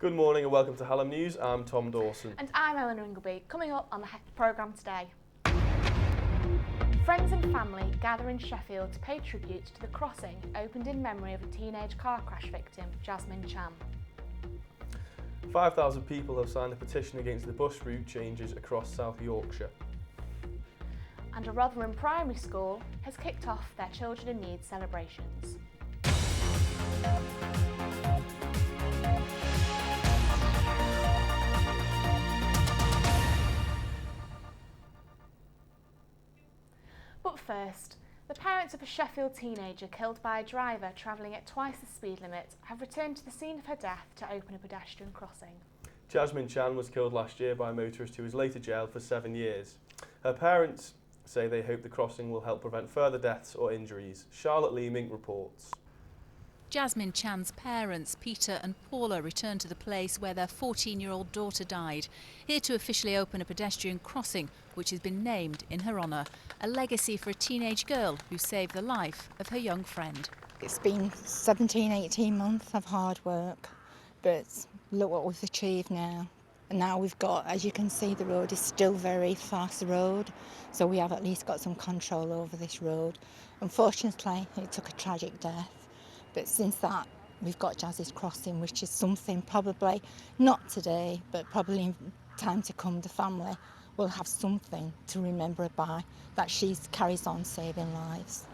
Good morning and welcome to Hallam News. I'm Tom Dawson. And I'm Eleanor Ingleby. Coming up on the programme today. Friends and family gather in Sheffield to pay tribute to the crossing opened in memory of a teenage car crash victim, Jasmine Chan. 5,000 people have signed a petition against the bus route changes across South Yorkshire. And a Rotherham primary school has kicked off their Children in Need celebrations. But first, the parents of a Sheffield teenager killed by a driver travelling at twice the speed limit have returned to the scene of her death to open a pedestrian crossing. Jasmine Chan was killed last year by a motorist who was later jailed for 7 years. Her parents say they hope the crossing will help prevent further deaths or injuries. Charlotte Leeming reports. Jasmine Chan's parents, Peter and Paula, returned to the place where their 14-year-old daughter died, here to officially open a pedestrian crossing which has been named in her honour, a legacy for a teenage girl who saved the life of her young friend. It's been 17, 18 months of hard work, but look what we've achieved now. And now we've got, as you can see, the road is still very fast road, so we have at least got some control over this road. Unfortunately, it took a tragic death. But since that, we've got Jazzy's Crossing, which is something probably not today, but probably in time to come, the family will have something to remember her by, that she carries on saving lives.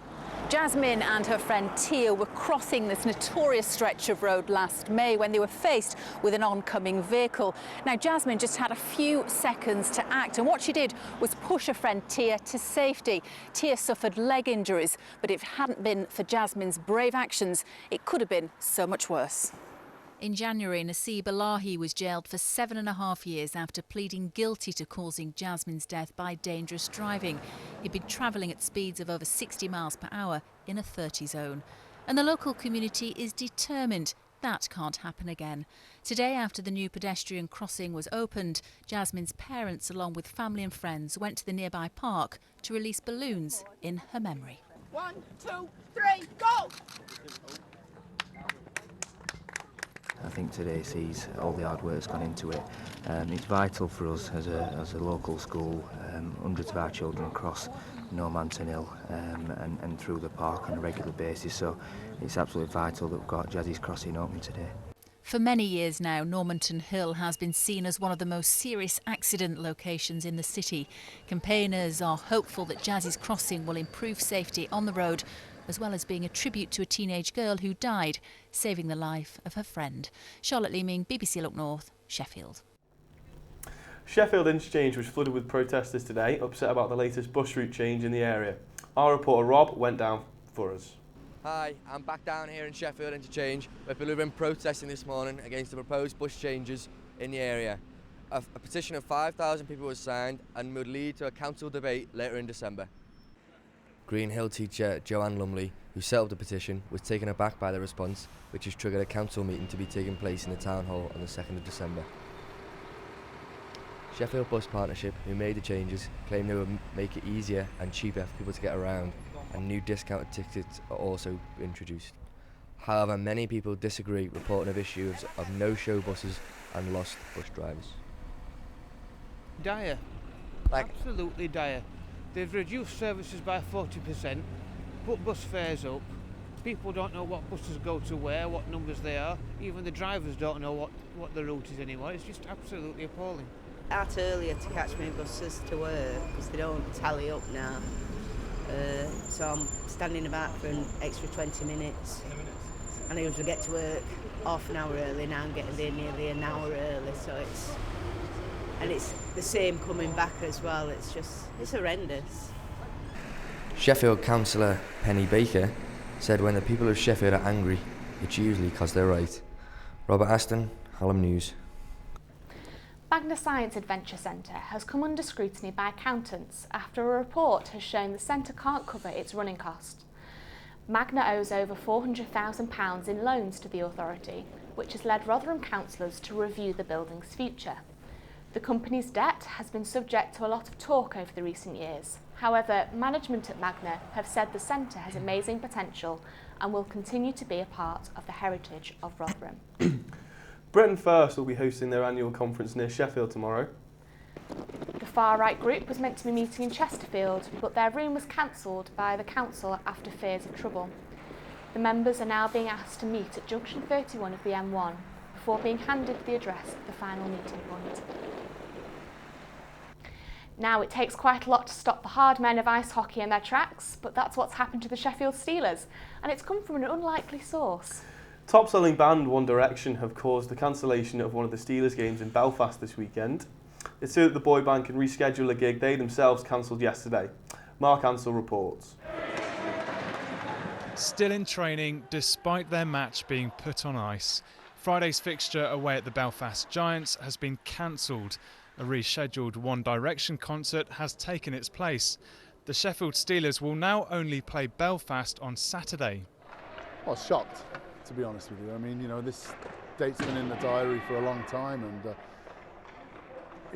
Jasmine and her friend Tia were crossing this notorious stretch of road last May when they were faced with an oncoming vehicle. Now, Jasmine just had a few seconds to act, and what she did was push her friend Tia to safety. Tia suffered leg injuries, but if it hadn't been for Jasmine's brave actions, it could have been so much worse. In January, Nasib Alahi was jailed for 7.5 years after pleading guilty to causing Jasmine's death by dangerous driving. He'd been travelling at speeds of over 60 miles per hour in a 30 zone. And the local community is determined that can't happen again. Today, after the new pedestrian crossing was opened, Jasmine's parents, along with family and friends, went to the nearby park to release balloons in her memory. 1, 2, 3, go! I think today sees all the hard work that's gone into it. It's vital for us as a local school. Hundreds of our children cross No Manton Hill and through the park on a regular basis, so it's absolutely vital that we've got Jazzy's Crossing open today. For many years now, Normanton Hill has been seen as one of the most serious accident locations in the city. Campaigners are hopeful that Jazzy's Crossing will improve safety on the road, as well as being a tribute to a teenage girl who died, saving the life of her friend. Charlotte Leeming, BBC Look North, Sheffield. Sheffield Interchange was flooded with protesters today, upset about the latest bus route change in the area. Our reporter Rob went down for us. Hi, I'm back down here in Sheffield Interchange, where people have been protesting this morning against the proposed bus changes in the area. A petition of 5,000 people was signed and would lead to a council debate later in December. Green Hill teacher Joanne Lumley, who set up the petition, was taken aback by the response, which has triggered a council meeting to be taking place in the town hall on the 2nd of December. Sheffield Bus Partnership, who made the changes, claim they would make it easier and cheaper for people to get around, and new discounted tickets are also introduced. However, many people disagree, reporting of issues of no-show buses and lost bus drivers. Dire. Absolutely dire. They've reduced services by 40%, put bus fares up. People don't know what buses go to where, what numbers they are. Even the drivers don't know what the route is anymore. It's just absolutely appalling. Out earlier to catch my buses to work because they don't tally up now. So I'm standing about for an extra 20 minutes. And I usually get to work half an hour early. Now I'm getting there nearly an hour early. So it's the same coming back as well. It's horrendous. Sheffield councillor Penny Baker said when the people of Sheffield are angry, it's usually because they're right. Robert Aston, Hallam News. Magna Science Adventure Centre has come under scrutiny by accountants after a report has shown the centre can't cover its running cost. Magna owes over £400,000 in loans to the authority, which has led Rotherham councillors to review the building's future. The company's debt has been subject to a lot of talk over the recent years. However, management at Magna have said the centre has amazing potential and will continue to be a part of the heritage of Rotherham. Bretton First will be hosting their annual conference near Sheffield tomorrow. The far-right group was meant to be meeting in Chesterfield, but their room was cancelled by the council after fears of trouble. The members are now being asked to meet at junction 31 of the M1 before being handed the address of the final meeting point. Now, it takes quite a lot to stop the hard men of ice hockey in their tracks, but that's what's happened to the Sheffield Steelers, and it's come from an unlikely source. Top-selling band One Direction have caused the cancellation of one of the Steelers games in Belfast this weekend. It's so that the boy band can reschedule a gig they themselves cancelled yesterday. Mark Ansell reports. Still in training despite their match being put on ice. Friday's fixture away at the Belfast Giants has been cancelled. A rescheduled One Direction concert has taken its place. The Sheffield Steelers will now only play Belfast on Saturday. I was shocked, to be honest with you. I mean, this date's been in the diary for a long time, and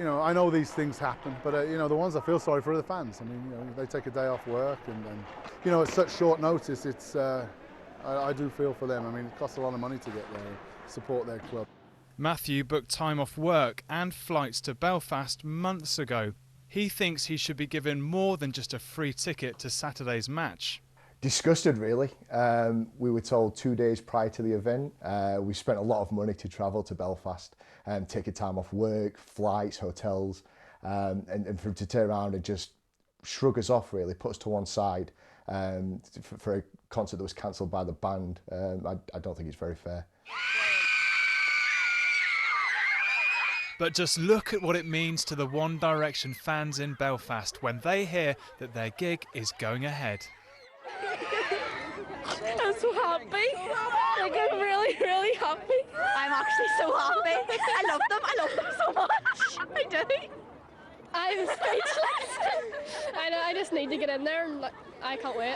I know these things happen, but the ones I feel sorry for are the fans. I mean, they take a day off work, and at such short notice, it's I do feel for them. I mean, it costs a lot of money to get there, support their club. Matthew booked time off work and flights to Belfast months ago. He thinks he should be given more than just a free ticket to Saturday's match. Disgusted, really. We were told 2 days prior to the event. We spent a lot of money to travel to Belfast and taking time off work, flights, hotels, and for him to turn around and just shrug us off, really, put us to one side for a concert that was cancelled by the band. I don't think it's very fair. But just look at what it means to the One Direction fans in Belfast when they hear that their gig is going ahead. I'm so happy. Like, I'm really, really happy. I'm actually so happy. I love them so much. I do. I'm speechless. I just need to get in there and I can't wait.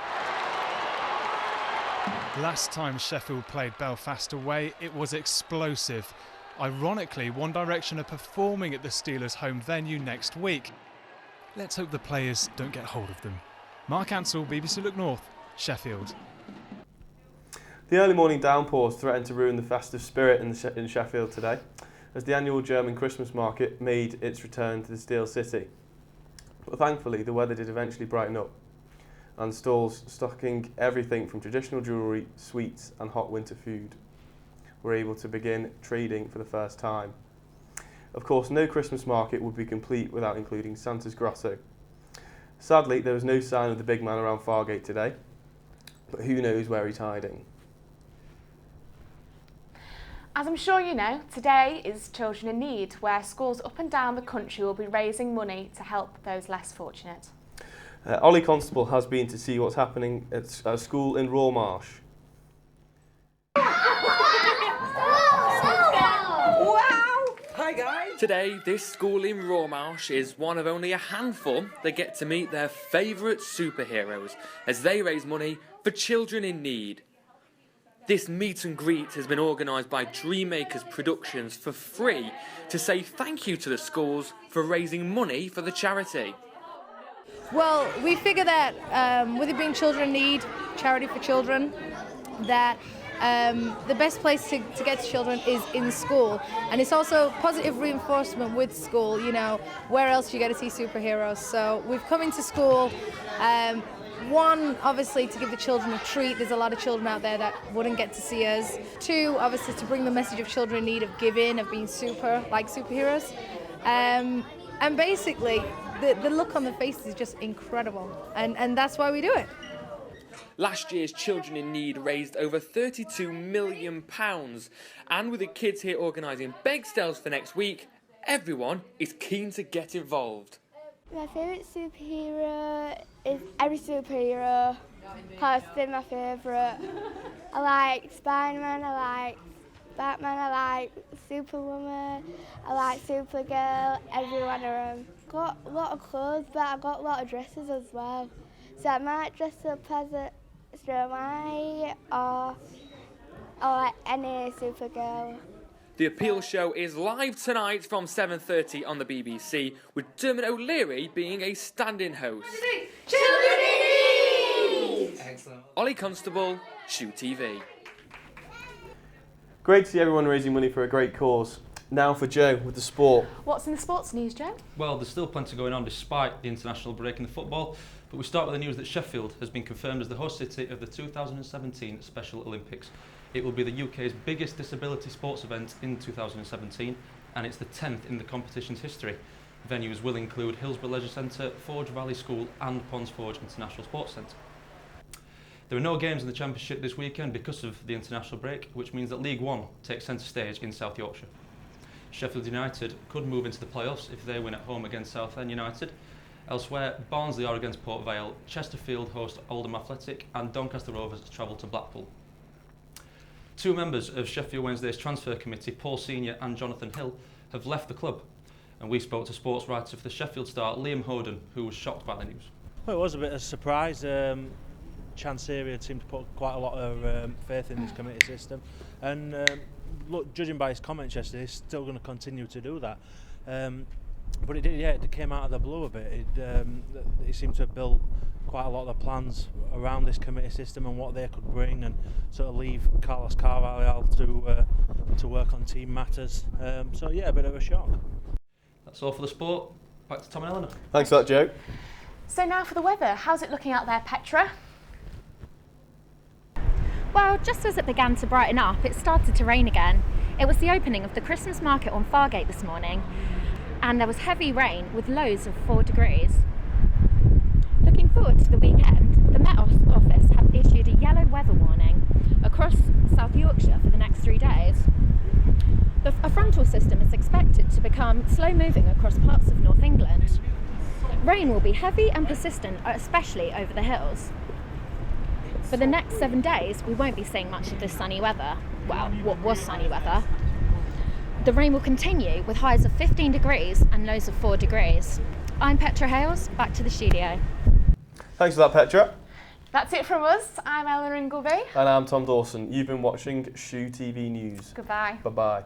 Last time Sheffield played Belfast away, it was explosive. Ironically, One Direction are performing at the Steelers' home venue next week. Let's hope the players don't get hold of them. Mark Ansell, BBC Look North, Sheffield. The early morning downpours threatened to ruin the festive spirit in Sheffield today, as the annual German Christmas market made its return to the Steel City. But thankfully, the weather did eventually brighten up, and stalls stocking everything from traditional jewellery, sweets and hot winter food were able to begin trading for the first time. Of course, no Christmas market would be complete without including Santa's grotto. Sadly, there was no sign of the big man around Fargate today, but who knows where he's hiding. As I'm sure you know, today is Children in Need, where schools up and down the country will be raising money to help those less fortunate. Ollie Constable has been to see what's happening at a school in Rawmarsh. Hi guys! Today, this school in Rawmarsh is one of only a handful that get to meet their favourite superheroes as they raise money for children in need. This meet and greet has been organised by Dreammakers Productions for free to say thank you to the schools for raising money for the charity. Well, we figure that with it being Children in Need, charity for children, that the best place to get to children is in school, and it's also positive reinforcement with school. Where else you get to see superheroes? So we've come into school, one, obviously to give the children a treat. There's a lot of children out there that wouldn't get to see us. Two, obviously to bring the message of children in need, of giving, of being like superheroes, and basically the look on the faces is just incredible, and that's why we do it. Last year's Children in Need raised over £32 million, and with the kids here organising bake sales for next week, everyone is keen to get involved. My favourite superhero is every superhero. Has been my favourite. I like Spider-Man, I like Batman, I like Superwoman, I like Supergirl, every one of them. Got a lot of clothes, but I got a lot of dresses as well. So I might dress up as a Snow White or like any Supergirl. The Appeal show is live tonight from 7:30 on the BBC, with Dermot O'Leary being a stand-in host. Children in Need! Excellent. Ollie Constable, Shoe TV. Great to see everyone raising money for a great cause. Now for Joe with the sport. What's in the sports news, Joe? Well, there's still plenty going on despite the international break in the football, but we start with the news that Sheffield has been confirmed as the host city of the 2017 Special Olympics. It will be the UK's biggest disability sports event in 2017, and it's the 10th in the competition's history. Venues will include Hillsborough Leisure Centre, Forge Valley School and Ponds Forge International Sports Centre. There are no games in the Championship this weekend because of the international break, which means that League One takes centre stage in South Yorkshire. Sheffield United could move into the playoffs if they win at home against Southend United. Elsewhere, Barnsley are against Port Vale, Chesterfield host Oldham Athletic and Doncaster Rovers travel to Blackpool. Two members of Sheffield Wednesday's transfer committee, Paul Senior and Jonathan Hill, have left the club, and we spoke to sports writer for the Sheffield Star, Liam Hoden, who was shocked by the news. Well, it was a bit of a surprise. Chancery had seemed to put quite a lot of faith in this committee system, and look, judging by his comments yesterday, he's still going to continue to do that. But it did, yeah, it came out of the blue a bit. He seemed to have built quite a lot of the plans around this committee system and what they could bring, and sort of leave Carlos Carvalhal to work on team matters. So yeah, a bit of a shock. That's all for the sport. Back to Tom and Eleanor. Thanks for that, Joe. So now for the weather. How's it looking out there, Petra? Well, just as it began to brighten up, it started to rain again. It was the opening of the Christmas market on Fargate this morning, and there was heavy rain with lows of 4 degrees. Looking forward to the weekend, the Met Office have issued a yellow weather warning across South Yorkshire for the next 3 days. A frontal system is expected to become slow-moving across parts of North England. Rain will be heavy and persistent, especially over the hills. For the next 7 days, we won't be seeing much of this sunny weather. Well, what was sunny weather. The rain will continue with highs of 15 degrees and lows of 4 degrees. I'm Petra Hales, back to the studio. Thanks for that, Petra. That's it from us. I'm Eleanor Ingleby. And I'm Tom Dawson. You've been watching Shoe TV News. Goodbye. Bye-bye.